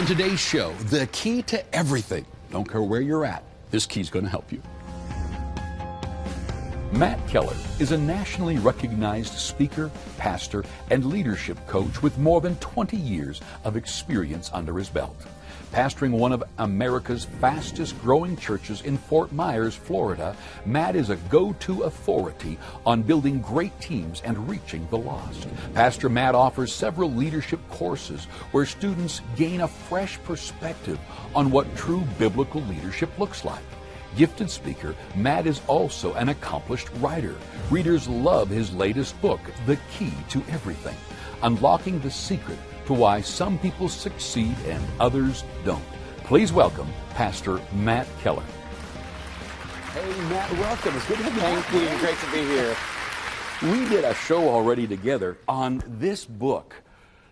today's show, the key to everything. Don't care where you're at, this key's going to help you. Matt Keller is a nationally recognized speaker, pastor, and leadership coach with more than 20 years of experience under his belt. Pastoring one of America's fastest growing churches in Fort Myers, Florida, Matt is a go-to authority on building great teams and reaching the lost. Pastor Matt offers several leadership courses where students gain a fresh perspective on what true biblical leadership looks like. Gifted speaker, Matt is also an accomplished writer. Readers love his latest book, The Key to Everything, unlocking the secret to why some people succeed and others don't. Please welcome Pastor Matt Keller. Hey, Matt, welcome. It's good to have you. Thank you. Great to be here. We did a show already together on this book,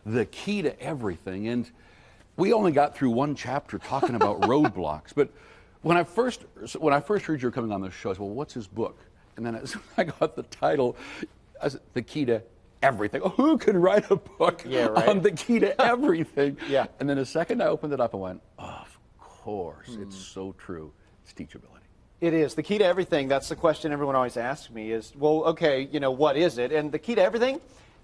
The Key to Everything, and we only got through one chapter talking about roadblocks. But when I first heard you were coming on this show, I said, well, what's his book? And then as I got the title, I said, The Key to Everything. Oh, who can write a book on the key to everything? Yeah. And then the second I opened it up, I went, oh, of course, it's so true. It's teachability. It is. The key to everything, that's the question everyone always asks me is, well, okay, what is it? And the key to everything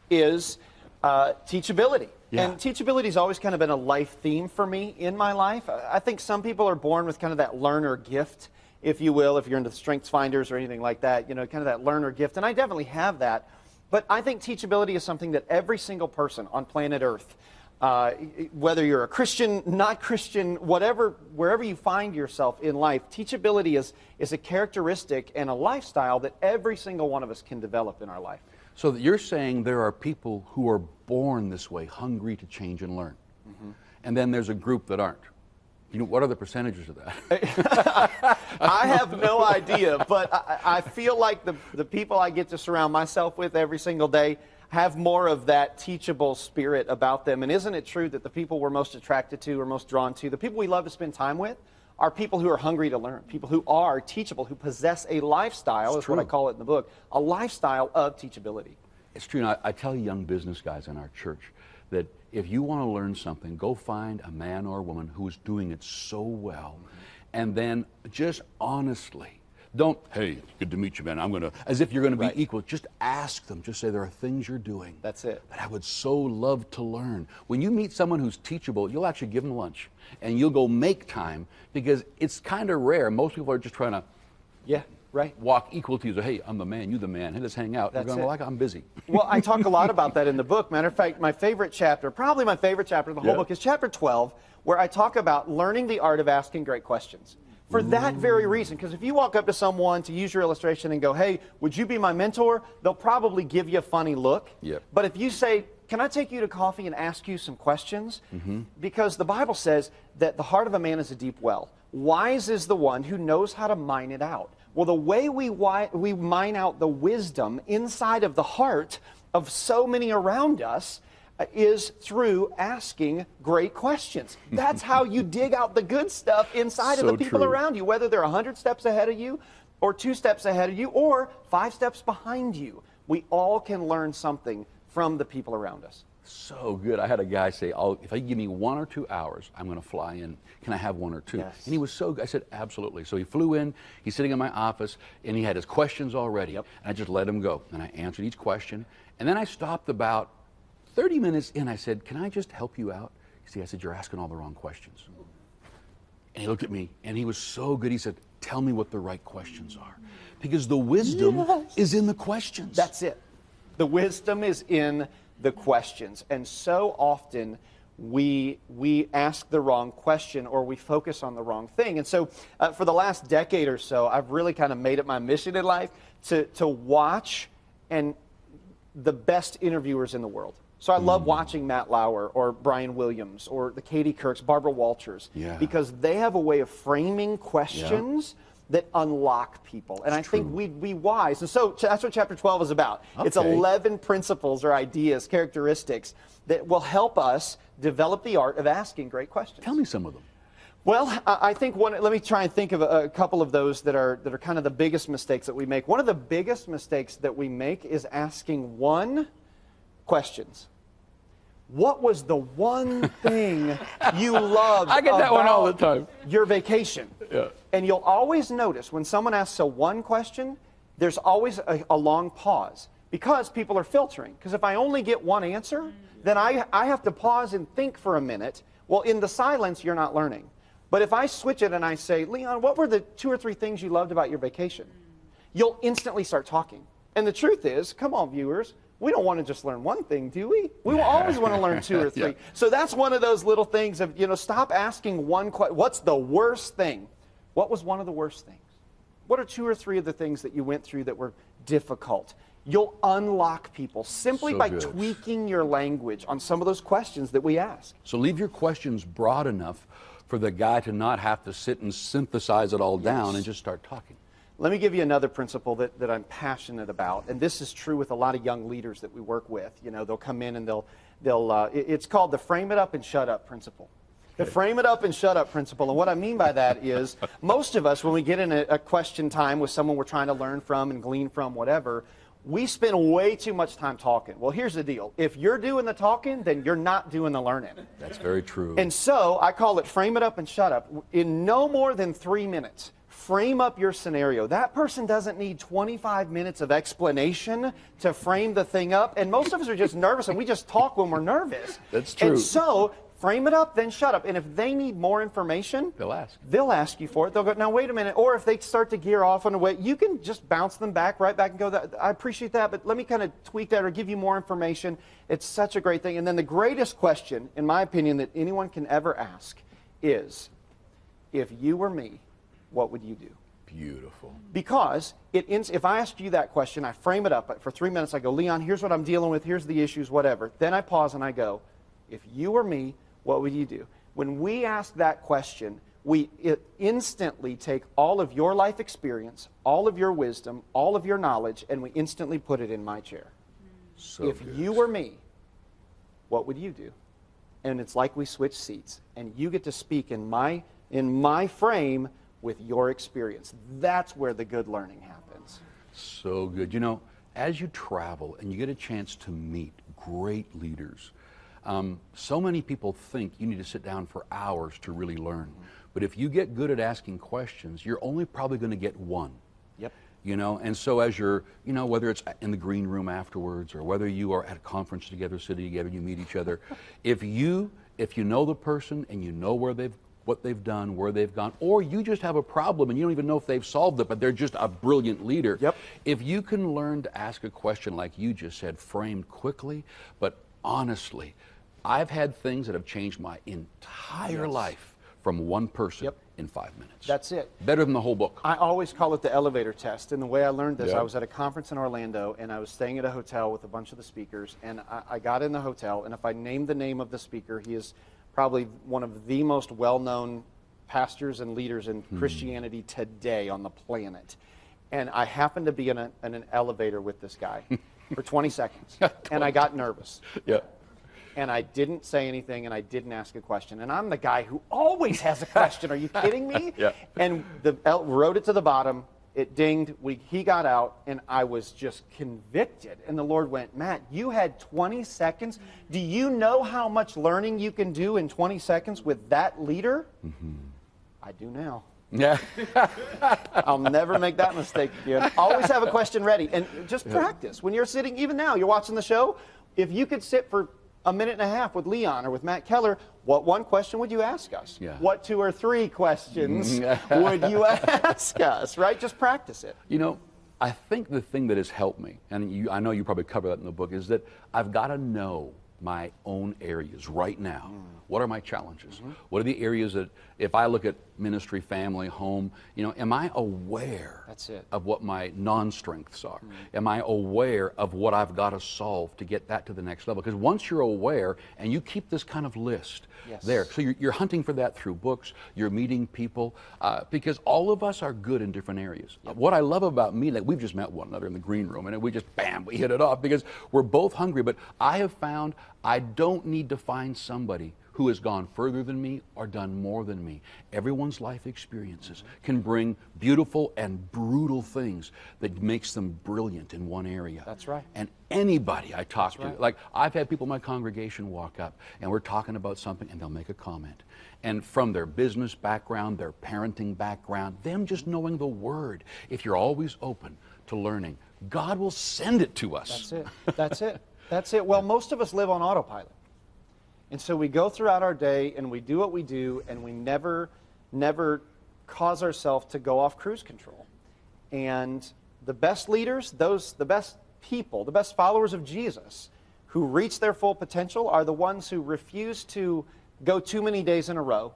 is teachability. Yeah. And teachability has always kind of been a life theme for me in my life. I think some people are born with kind of that learner gift, if you will, if you're into Strengths Finders or anything like that, kind of that learner gift. And I definitely have that. But I think teachability is something that every single person on planet Earth, whether you're a Christian, not Christian, wherever you find yourself in life, teachability is a characteristic and a lifestyle that every single one of us can develop in our life. So you're saying there are people who are born this way, hungry to change and learn. Mm-hmm. And then there's a group that aren't. What are the percentages of that? I have no idea, but I feel like the people I get to surround myself with every single day have more of that teachable spirit about them. And isn't it true that the people we're most attracted to or most drawn to, the people we love to spend time with, are people who are hungry to learn, people who are teachable, who possess a lifestyle, is what I call it in the book, a lifestyle of teachability. It's true. And I tell young business guys in our church that if you want to learn something, go find a man or a woman who is doing it so well, and then just honestly, don't, hey, good to meet you, man. As if you're going to be equal. Just ask them. Just say, there are things you're doing. That's it. That I would so love to learn. When you meet someone who's teachable, you'll actually give them lunch, and you'll go make time, because it's kind of rare. Most people are just trying to walk equal to you. So, hey, I'm the man, you the man. Hey, let's hang out. That's you're going, well, I'm busy. Well, I talk a lot about that in the book. Matter of fact, my favorite chapter, probably my favorite chapter in the whole book, is chapter 12, where I talk about learning the art of asking great questions. For that very reason, because if you walk up to someone, to use your illustration, and go, hey, would you be my mentor? They'll probably give you a funny look. Yep. But if you say, can I take you to coffee and ask you some questions? Because the Bible says that the heart of a man is a deep well. Wise is the one who knows how to mine it out. Well, the way we mine out the wisdom inside of the heart of so many around us is through asking great questions. That's how you dig out the good stuff inside of the people around you, whether they're 100 steps ahead of you or 2 steps ahead of you or 5 steps behind you. We all can learn something from the people around us. So good. I had a guy say, if I give me 1 or 2 hours, I'm going to fly in. Can I have 1 or 2? Yes. And he was so good. I said, absolutely. So he flew in. He's sitting in my office, and he had his questions already. And I just let him go. And I answered each question. And then I stopped about 30 minutes in. I said, can I just help you out? I said, you're asking all the wrong questions. And he looked at me, and he was so good. He said, tell me what the right questions are. Because the wisdom is in the questions. That's it. The wisdom is in the questions. And so often we ask the wrong question or we focus on the wrong thing. And so for the last decade or so, I've really kind of made it my mission in life to watch the best interviewers in the world. So I love watching Matt Lauer or Brian Williams or the Katie Kirks, Barbara Walters, because they have a way of framing questions that unlock people. And I think we'd be wise. And so that's what chapter 12 is about. Okay. It's 11 principles or ideas, characteristics that will help us develop the art of asking great questions. Tell me some of them. Well, I think let me try and think of a couple of those that are kind of the biggest mistakes that we make. One of the biggest mistakes that we make is asking questions. what was the one thing you loved I get that one all the time. Your vacation? Yeah. And you'll always notice when someone asks a one question, there's always a long pause because people are filtering. Because if I only get one answer, then I have to pause and think for a minute. Well, in the silence, you're not learning. But if I switch it and I say, Leon, what were the 2 or 3 things you loved about your vacation? You'll instantly start talking. And the truth is, come on, viewers, we don't want to just learn one thing, do we? We always want to learn 2 or 3. Yeah. So that's one of those little things of, stop asking one question. What's the worst thing? What was one of the worst things? What are 2 or 3 of the things that you went through that were difficult? You'll unlock people simply by tweaking your language on some of those questions that we ask. So leave your questions broad enough for the guy to not have to sit and synthesize it all down and just start talking. Let me give you another principle that I'm passionate about, and this is true with a lot of young leaders that we work with. They'll come in and it's called the frame it up and shut up principle. The frame it up and shut up principle, and what I mean by that is most of us, when we get in a question time with someone we're trying to learn from and glean from, whatever, we spend way too much time talking. Well, here's the deal. If you're doing the talking, then you're not doing the learning. That's very true. And so I call it frame it up and shut up. In no more than 3 minutes, frame up your scenario. That person doesn't need 25 minutes of explanation to frame the thing up. And most of us are just nervous, and we just talk when we're nervous. That's true. And so frame it up, then shut up. And if they need more information, they'll ask you for it. They'll go, now, wait a minute. Or if they start to gear off on a way, you can just bounce them right back and go, I appreciate that, but let me kind of tweak that or give you more information. It's such a great thing. And then the greatest question, in my opinion, that anyone can ever ask is, if you were me, what would you do? Beautiful. Because if I ask you that question, I frame it up. But for 3 minutes, I go, Leon, here's what I'm dealing with. Here's the issues, whatever. Then I pause and I go, if you were me, what would you do? When we ask that question, we instantly take all of your life experience, all of your wisdom, all of your knowledge, and we instantly put it in my chair. So if you were me, what would you do? And it's like we switch seats, and you get to speak in my frame with your experience. That's where the good learning happens. So good. As you travel and you get a chance to meet great leaders, so many people think you need to sit down for hours to really learn. But if you get good at asking questions, you're only probably going to get one. Yep. And so as you're, whether it's in the green room afterwards or whether you are at a conference together, sitting together, you meet each other, if you know the person and you know what they've done, where they've gone, or you just have a problem and you don't even know if they've solved it, but they're just a brilliant leader. Yep. If you can learn to ask a question like you just said, framed quickly, but honestly, I've had things that have changed my entire life from one person in 5 minutes. That's it. Better than the whole book. I always call it the elevator test. And the way I learned this, I was at a conference in Orlando, and I was staying at a hotel with a bunch of the speakers. And I got in the hotel, and if I named the name of the speaker, he is probably one of the most well-known pastors and leaders in Christianity today on the planet. And I happened to be in an elevator with this guy for 20 seconds, and I got nervous. Yeah. And I didn't say anything, and I didn't ask a question. And I'm the guy who always has a question. Are you kidding me? Yeah. And wrote it to the bottom. It dinged. He got out, and I was just convicted. And the Lord went, Matt, you had 20 seconds. Do you know how much learning you can do in 20 seconds with that leader? I do now. Yeah. I'll never make that mistake again. Always have a question ready. And just practice. When you're sitting, even now, you're watching the show, if you could sit for a minute and a half with Leon or with Matt Keller, what one question would you ask us? Yeah. What 2 or 3 questions would you ask us, right? Just practice it. I think the thing that has helped me, and I know you probably cover that in the book, is that I've got to know my own areas right now. What are my challenges? What are the areas that, if I look at ministry, family, home, am I aware of what my non-strengths are? Am I aware of what I've got to solve to get that to the next level? Because once you're aware, and you keep this kind of list there, so you're hunting for that through books, you're meeting people, because all of us are good in different areas. What I love about me, like we've just met one another in the green room, and we just, bam, we hit it off because we're both hungry, but I have found I don't need to find somebody who has gone further than me or done more than me. Everyone's life experiences can bring beautiful and brutal things that makes them brilliant in one area. That's right. And anybody I talk to, like I've had people in my congregation walk up and we're talking about something and they'll make a comment. And from their business background, their parenting background, them just knowing the Word, if you're always open to learning, God will send it to us. That's it. That's it. That's it. Well, most of us live on autopilot. And so we go throughout our day and we do what we do and we never cause ourselves to go off cruise control. And the best leaders, the best people, the best followers of Jesus who reach their full potential are the ones who refuse to go too many days in a row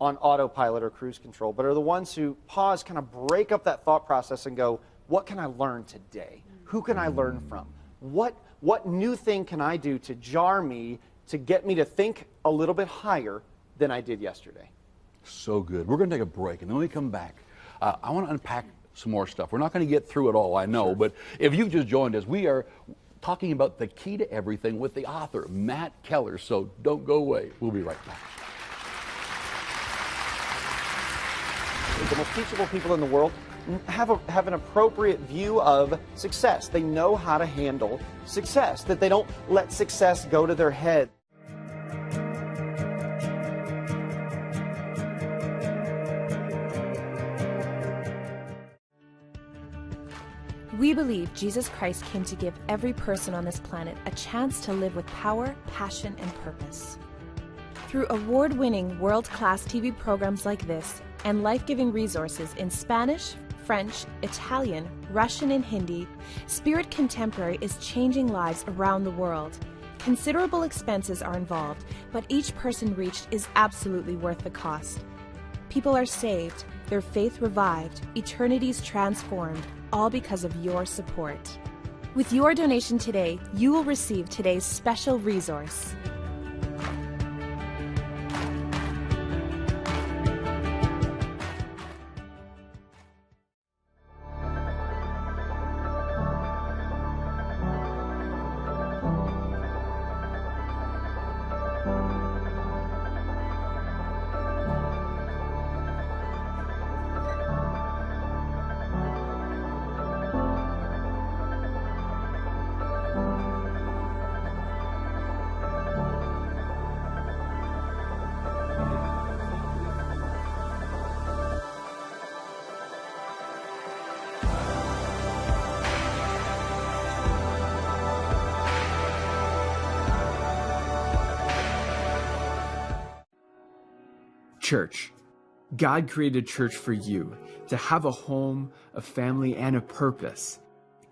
on autopilot or cruise control, but are the ones who pause, kind of break up that thought process and go, what can I learn today? Who can I learn from? What new thing can I do to jar me, to get me to think a little bit higher than I did yesterday? So good. We're going to take a break, and then when we come back, I want to unpack some more stuff. We're not going to get through it all, I know, but if you've just joined us, we are talking about the key to everything with the author, Matt Keller, so don't go away. We'll be right back. The most teachable people in the world have an appropriate view of success. They know how to handle success, that they don't let success go to their head. We believe Jesus Christ came to give every person on this planet a chance to live with power, passion, and purpose. Through award-winning, world-class TV programs like this and life-giving resources in Spanish, French, Italian, Russian, and Hindi, Spirit Contemporary is changing lives around the world. Considerable expenses are involved, but each person reached is absolutely worth the cost. People are saved, their faith revived, eternities transformed, all because of your support. With your donation today, you will receive today's special resource. Church. God created church for you, to have a home, a family, and a purpose.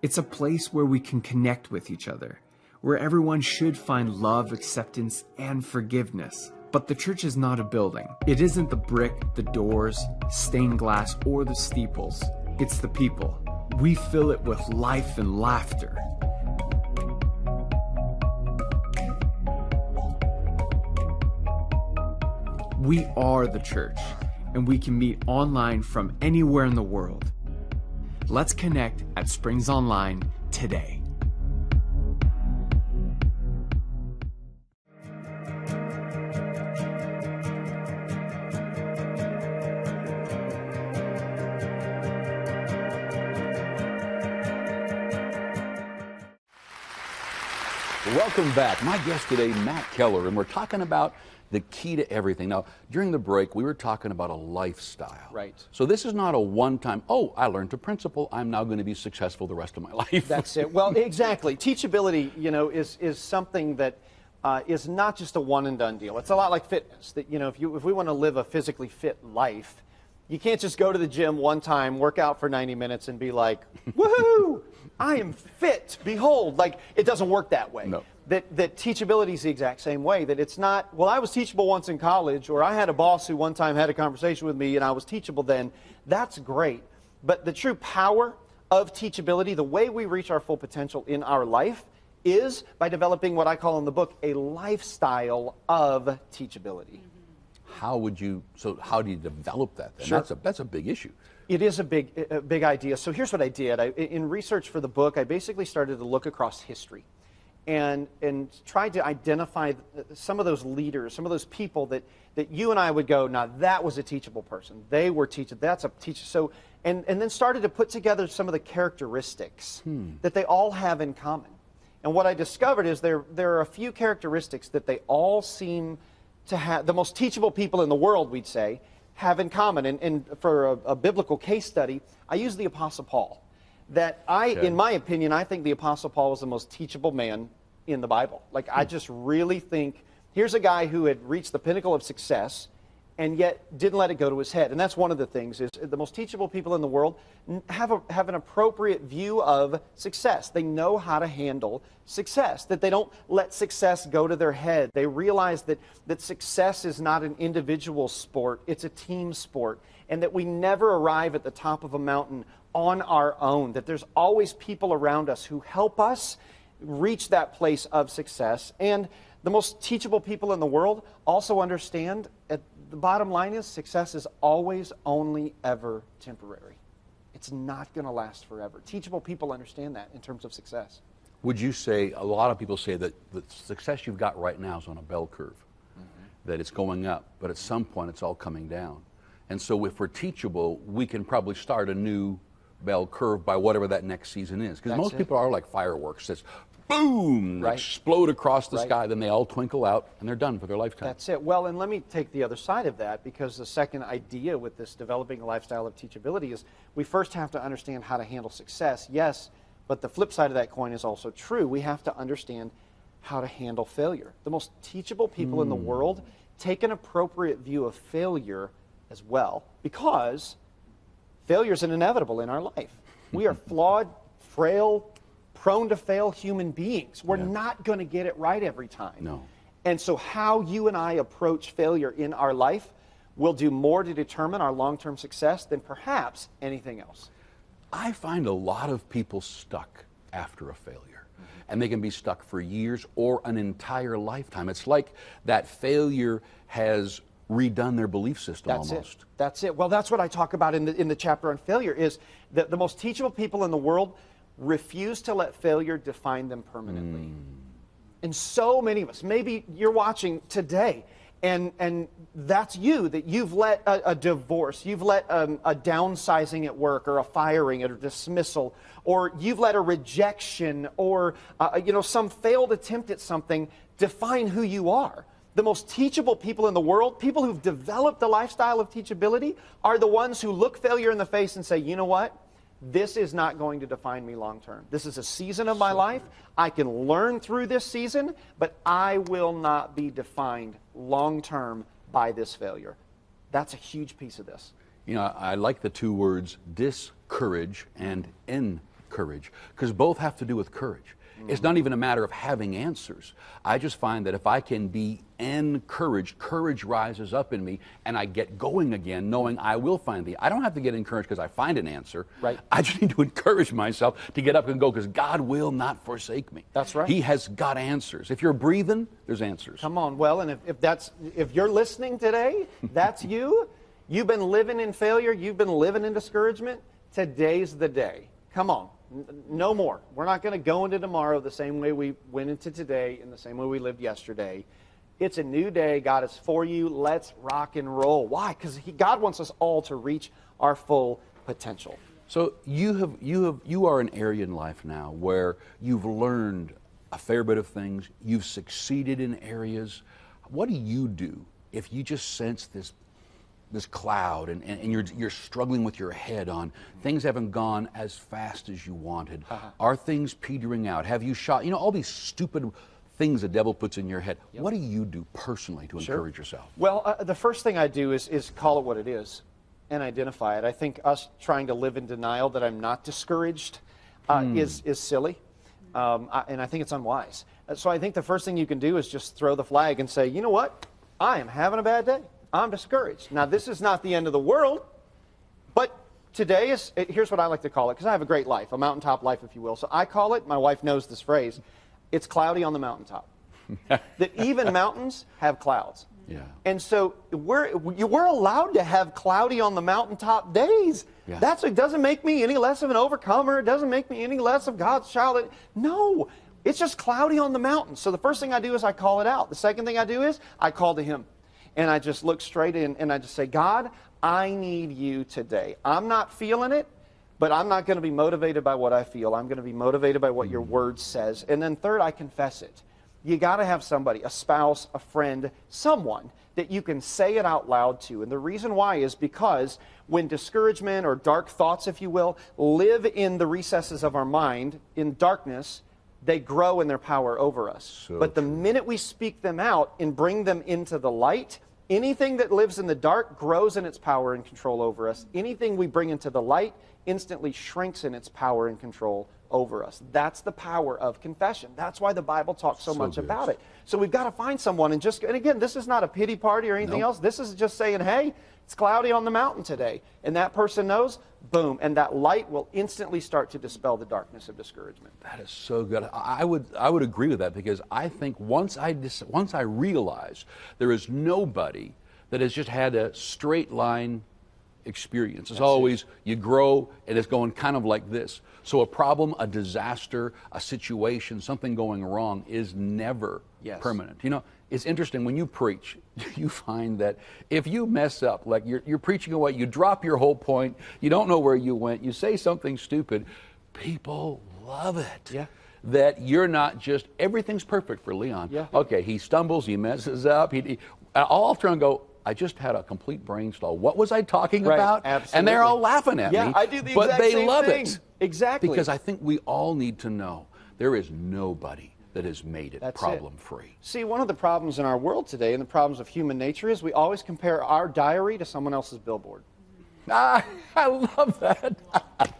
It's a place where we can connect with each other, where everyone should find love, acceptance, and forgiveness. But the church is not a building. It isn't the brick, the doors, stained glass, or the steeples. It's the people. We fill it with life and laughter. We are the church, and we can meet online from anywhere in the world. Let's connect at Springs Online today. Welcome back. My guest today, Matt Keller, and we're talking about the key to everything. Now, during the break, we were talking about a lifestyle. Right. So this is not a one-time, oh, I learned a principle, I'm now going to be successul the rest of my life. That's it. Well, exactly. Teachability, is something that is not just a one-and-done deal. It's a lot like fitness. That, if we want to live a physically fit life, you can't just go to the gym one time, work out for 90 minutes, and be like, woohoo, I am fit, behold. Like, it doesn't work that way. No. That teachability is the exact same way, that it's not, well, I was teachable once in college, or I had a boss who one time had a conversation with me and I was teachable then. That's great. But the true power of teachability, the way we reach our full potential in our life, is by developing what I call in the book a lifestyle of teachability. How do you develop that then? Sure. That's a big issue. It is a big idea. So here's what I did. In research for the book, I basically started to look across history. and tried to identify some of those leaders, some of those people that you and I would go, now that was a teachable person. They were teachable. That's a teacher. So, and then started to put together some of the characteristics that they all have in common. And what I discovered is there are a few characteristics that they all seem to have, the most teachable people in the world, we'd say, have in common. And for a biblical case study, I use the Apostle Paul. In my opinion, I think the Apostle Paul was the most teachable man in the Bible. Like, I just really think, here's a guy who had reached the pinnacle of success and yet didn't let it go to his head. And that's one of the things, is the most teachable people in the world have an appropriate view of success. They know how to handle success, that they don't let success go to their head. They realize that success is not an individual sport, it's a team sport, and that we never arrive at the top of a mountain on our own, that there's always people around us who help us reach that place of success. And the most teachable people in the world also understand, the bottom line is, success is always, only, ever temporary. It's not going to last forever. Teachable people understand that in terms of success. Would you say, a lot of people say that the success you've got right now is on a bell curve, that it's going up, but at some point it's all coming down. And so if we're teachable, we can probably start a new bell curve by whatever that next season is. Because most people are like fireworks. It's boom, explode across the sky, then they all twinkle out, and they're done for their lifetime. That's it. Well, and let me take the other side of that, because the second idea with this developing a lifestyle of teachability is we first have to understand how to handle success, yes, but the flip side of that coin is also true. We have to understand how to handle failure. The most teachable people in the world take an appropriate view of failure as well, because failure is inevitable in our life. We are flawed, frail, prone to fail human beings. We're not going to get it right every time. No. And so how you and I approach failure in our life will do more to determine our long-term success than perhaps anything else. I find a lot of people stuck after a failure. And they can be stuck for years or an entire lifetime. It's like that failure has redone their belief system almost. That's it. Well, that's what I talk about in the chapter on failure, is that the most teachable people in the world refuse to let failure define them permanently. And so many of us, maybe you're watching today, and that's you, that you've let a divorce, you've let a downsizing at work, or a firing, or a dismissal, or you've let a rejection, or some failed attempt at something define who you are. The most teachable people in the world, people who've developed a lifestyle of teachability, are the ones who look failure in the face and say, you know what? This is not going to define me long term. This is a season of my life. I can learn through this season, but I will not be defined long term by this failure. That's a huge piece of this. You know, I like the two words discourage and encourage, because both have to do with courage. It's not even a matter of having answers. I just find that if I can be encouraged, courage rises up in me, and I get going again, knowing I will find I don't have to get encouraged because I find an answer. Right. I just need to encourage myself to get up and go, because God will not forsake me. That's right. He has got answers. If you're breathing, there's answers. Come on. Well, and if you're listening today, that's you. You've been living in failure. You've been living in discouragement. Today's the day. Come on. No more. We're not going to go into tomorrow the same way we went into today and the same way we lived yesterday. It's a new day. God is for you. Let's rock and roll. Why? Because God wants us all to reach our full potential. So you are an area in life now where you've learned a fair bit of things. You've succeeded in areas. What do you do if you just sense this cloud and you're struggling with your head on things haven't gone as fast as you wanted? Are things petering out? Have you shot? You know, all these stupid things the devil puts in your head. Yep. What do you do personally to encourage yourself? Well, the first thing I do is call it what it is and identify it. I think us trying to live in denial that I'm not discouraged is silly, and I think it's unwise. So I think the first thing you can do is just throw the flag and say, you know what? I am having a bad day. I'm discouraged. Now, this is not the end of the world, but today here's what I like to call it, because I have a great life, a mountaintop life, if you will. So I call it, my wife knows this phrase, it's cloudy on the mountaintop. That even mountains have clouds. Yeah. And so we're allowed to have cloudy on the mountaintop days. Yeah. It doesn't make me any less of an overcomer. It doesn't make me any less of God's child. No. It's just cloudy on the mountain. So the first thing I do is I call it out. The second thing I do is I call to him. And I just look straight in and I just say, God, I need you today. I'm not feeling it, but I'm not going to be motivated by what I feel. I'm going to be motivated by what your word says. And then third, I confess it. You got to have somebody, a spouse, a friend, someone that you can say it out loud to. And the reason why is because when discouragement or dark thoughts, if you will, live in the recesses of our mind, in darkness, they grow in their power over us. But the minute we speak them out and bring them into the light, anything that lives in the dark grows in its power and control over us. Anything we bring into the light instantly shrinks in its power and control over us. That's the power of confession. That's why the Bible talks so much about it. So we've got to find someone and again, this is not a pity party or anything else. This is just saying, hey, it's cloudy on the mountain today. And that person knows, boom, and that light will instantly start to dispel the darkness of discouragement. That is so good. I would agree with that, because I think once I realize there is nobody that has just had a straight line experience. It's always, you grow and it's going kind of like this. So a problem, a disaster, a situation, something going wrong is never permanent. You know, it's interesting when you preach, you find that if you mess up, like you're preaching away, you drop your whole point, you don't know where you went, you say something stupid, people love it. Yeah. That you're not just, everything's perfect for Leon. Yeah. Okay, he stumbles, he messes up, I'll turn and go, I just had a complete brain stall. What was I talking about? Absolutely. And they're all laughing at me. Yeah, I do the but exact they same love thing. it. Exactly. Because I think we all need to know there is nobody that has made it problem-free. See, one of the problems in our world today and the problems of human nature is we always compare our diary to someone else's billboard. I love that.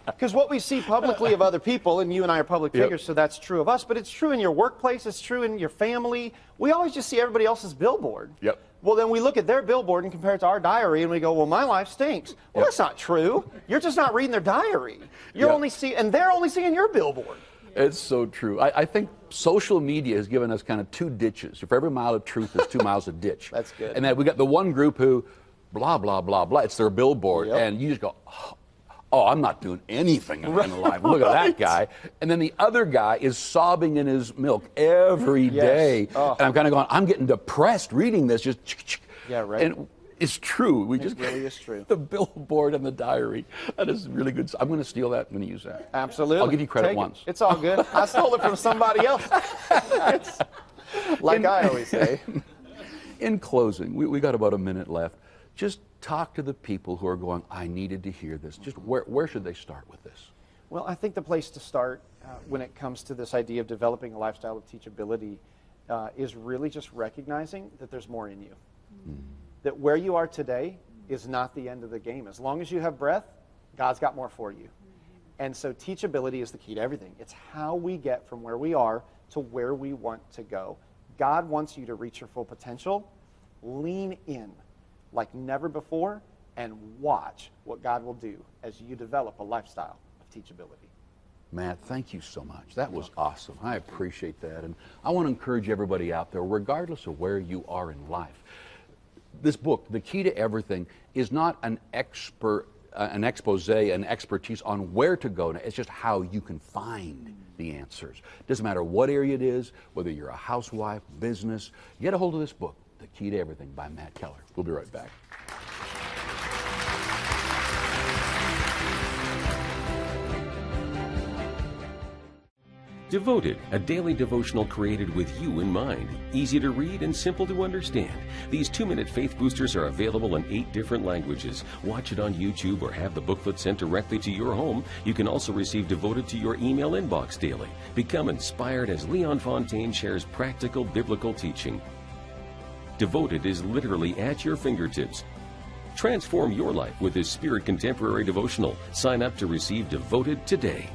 Because what we see publicly of other people, and you and I are public figures, so that's true of us, but it's true in your workplace, it's true in your family. We always just see everybody else's billboard. Yep. Well, then we look at their billboard and compare it to our diary, and we go, well, my life stinks. Well, that's not true. You're just not reading their diary. You're only and they're only seeing your billboard. It's so true. I think social media has given us kind of two ditches. For every mile of truth, there's 2 miles of ditch. That's good. And then we got the one group who, blah, blah, blah, blah. It's their billboard. And you just go, oh, I'm not doing anything in life. Look at that guy. And then the other guy is sobbing in his milk every day. And I'm kind of going, I'm getting depressed reading this. Just And it's true. It really is true. The billboard and the diary. That is really good. I'm going to steal that. I'm going to use that. Absolutely. I'll give you credit once. It's all good. I stole it from somebody else. Like I always say. In closing, we got about a minute left. Just talk to the people who are going, I needed to hear this. Just where should they start with this? Well, I think the place to start when it comes to this idea of developing a lifestyle of teachability is really just recognizing that there's more in you. That where you are today is not the end of the game. As long as you have breath, God's got more for you. And so teachability is the key to everything. It's how we get from where we are to where we want to go. God wants you to reach your full potential. Lean in like never before and watch what God will do as you develop a lifestyle of teachability. Matt, thank you so much. That was awesome. I appreciate that. And I want to encourage everybody out there, regardless of where you are in life, this book, The Key to Everything, is not an expose, an expertise on where to go. It's just how you can find the answers. Doesn't matter what area it is, whether you're a housewife, business, get a hold of this book, The Key to Everything by Matt Keller. We'll be right back. Devoted, a daily devotional created with you in mind. Easy to read and simple to understand. These 2-minute faith boosters are available in 8 different languages. Watch it on YouTube or have the booklet sent directly to your home. You can also receive Devoted to your email inbox daily. Become inspired as Leon Fontaine shares practical biblical teaching. Devoted is literally at your fingertips. Transform your life with this Spirit Contemporary devotional. Sign up to receive Devoted today.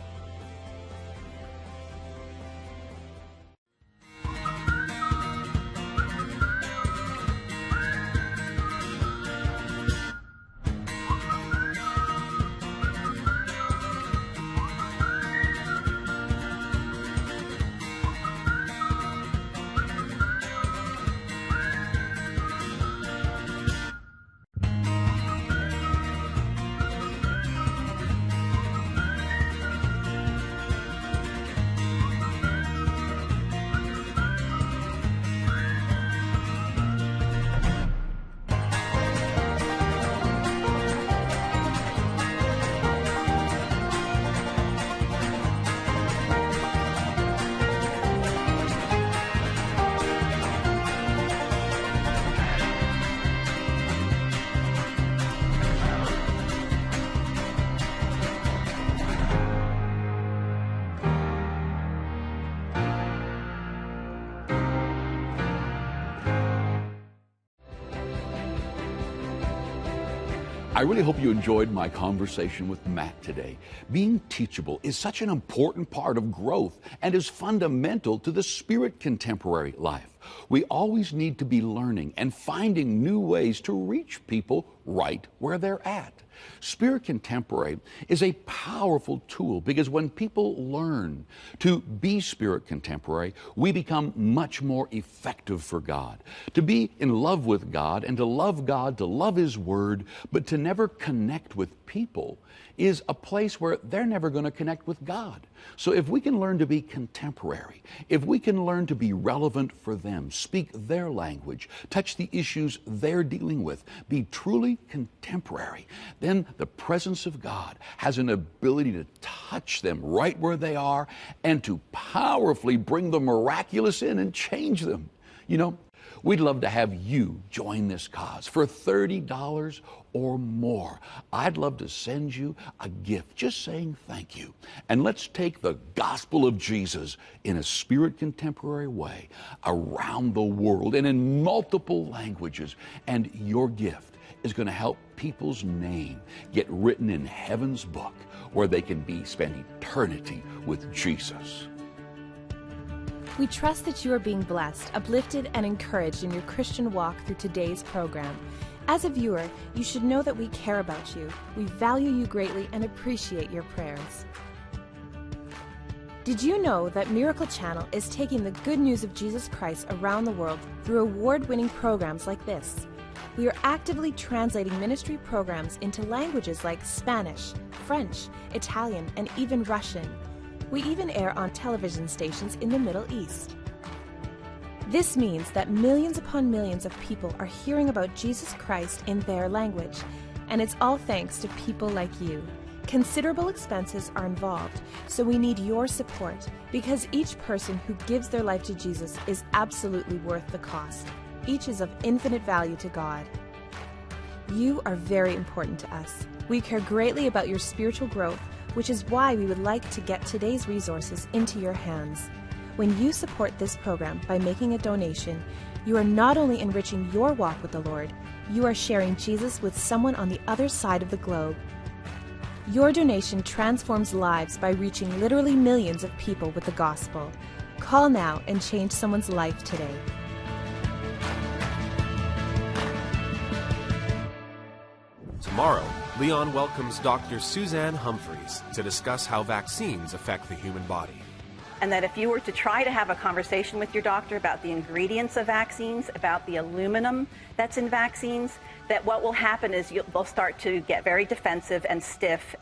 I really hope you enjoyed my conversation with Matt today. Being teachable is such an important part of growth and is fundamental to the Spirit contemporary life. We always need to be learning and finding new ways to reach people right where they're at. Spirit Contemporary is a powerful tool because when people learn to be Spirit Contemporary, we become much more effective for God. To be in love with God and to love His Word, but to never connect with people is a place where they're never going to connect with God. So if we can learn to be contemporary, if we can learn to be relevant for them, speak their language, touch the issues they're dealing with, be truly contemporary, then the presence of God has an ability to touch them right where they are and to powerfully bring the miraculous in and change them. You know, we'd love to have you join this cause for $30 or more. I'd love to send you a gift just saying thank you. And let's take the gospel of Jesus in a Spirit Contemporary way around the world and in multiple languages. And your gift is going to help people's name get written in heaven's book where they can spend eternity with Jesus. We trust that you are being blessed, uplifted, and encouraged in your Christian walk through today's program. As a viewer, you should know that we care about you. We value you greatly and appreciate your prayers. Did you know that Miracle Channel is taking the good news of Jesus Christ around the world through award-winning programs like this? We are actively translating ministry programs into languages like Spanish, French, Italian, and even Russian. We even air on television stations in the Middle East. This means that millions upon millions of people are hearing about Jesus Christ in their language, and it's all thanks to people like you. Considerable expenses are involved, so we need your support because each person who gives their life to Jesus is absolutely worth the cost. Each is of infinite value to God. You are very important to us. We care greatly about your spiritual growth, which is why we would like to get today's resources into your hands. When you support this program by making a donation, you are not only enriching your walk with the Lord, you are sharing Jesus with someone on the other side of the globe. Your donation transforms lives by reaching literally millions of people with the gospel. Call now and change someone's life today. Tomorrow, Leon welcomes Dr. Suzanne Humphreys to discuss how vaccines affect the human body. And that if you were to try to have a conversation with your doctor about the ingredients of vaccines, about the aluminum that's in vaccines, that what will happen is they'll start to get very defensive and stiff